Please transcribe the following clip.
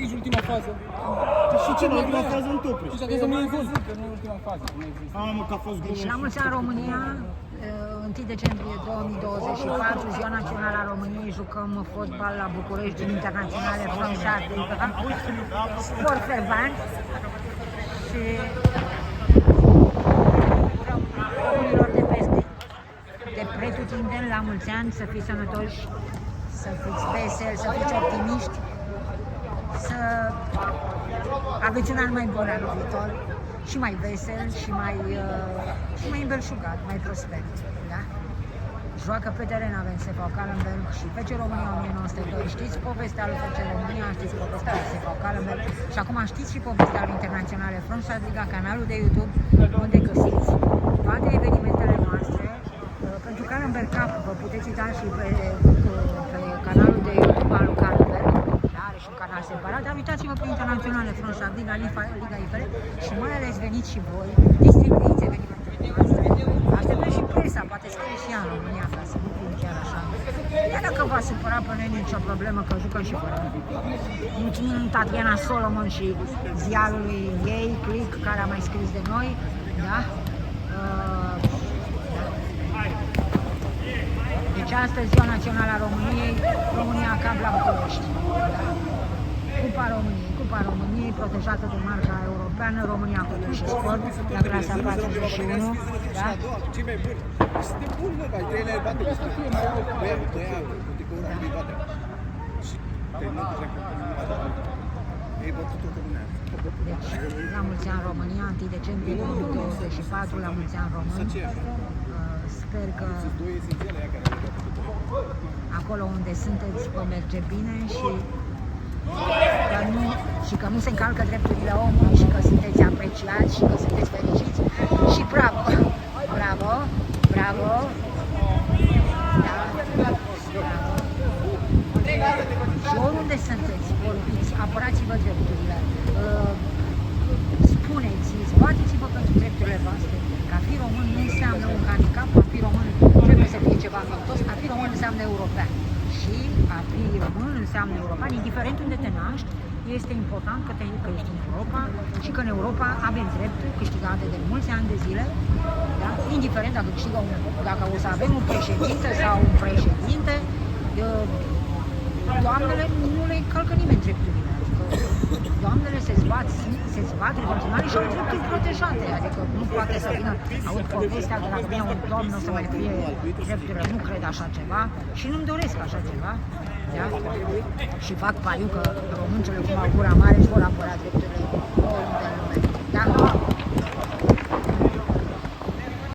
strici ultima fază. Și ce, în ultima fază în top? Și dacă să nu e gol, că nu e ultima fază. Mă, că a fost Deci la mulți ani România, 1 decembrie 2024, Ziua Națională a României, jucăm fotbal la București din internaționale Franșate, sport fervent și urăm românilor de peste, de pretutindeni, la mulți ani, să fiți sănătoși, să fiți veseli, să fiți optimiști, să aveți un an mai bun anul viitor și mai vesel și mai îmbelșugat, mai prosper. Da? Joacă pe teren, avem SV Calenberg și FC România 1902. Știți povestea lui FC România, știți povestea lui SV Calenberg și acum știți și povestea lui Internaționale Franșade Liga, canalul de YouTube unde găsiți toate evenimentele noastre. Pentru Calenberg Cup vă puteți uita și pe canalul de YouTube al lui Calenberg. Are și un canal separat, dar uitați-vă pe Internaționale Franșade Liga, Liga IFL și mai ales veniți și voi, distribuiți evenimentele noastre. Așteptăm și presa, poate scrie și ea în România, ca să nu fim chiar așa. Iar dacă v-a supărat pe noi, nicio problemă, că jucăm și fără. Mulțumim Tatiana Solomon și ziarului ei, Click, care a mai scris de noi, da? Deci astăzi, Ziua Națională a României, România Cup la București. Cupa României, protejată de marca europeană, România Cultură și Sport, la clasa 41. Da? Cei mai buni. Suntem buni, mă, mai trei le bate. Și terminăm cu ei bătut toată lumea. Deci, la mulți ani România, 1 decembrie 2024, la mulți ani români. Sper că acolo unde sunteți vă merge bine și că nu se încalcă drepturile omului și că sunteți apreciați și că sunteți fericiți și bravo! Bravo! Bravo! Da, bravo! Și oriunde sunteți, vorbiți, apărați-vă drepturile, spuneți, zbateți-vă pentru drepturile voastre. Că a fi român nu înseamnă un handicap, a fi român trebuie să fie ceva mitos, a fi român înseamnă european. Și a fi român înseamnă european, indiferent unde te naști, este important că ești în Europa și că în Europa avem drepturi câștigate de mulți ani de zile, da? Indiferent dacă o să avem un președinte sau un președinte, doamnele nu le încălcă nimeni drepturile. Doamnele se zbat în continuare și au drepturi protejate, adică nu poate să vină, aud povestea că dacă vine un domn nu o să mai fie drepturile, nu cred așa ceva și nu-mi doresc așa ceva, da? Și fac pariu că româncele cum au gura mare își vor apăra drepturile.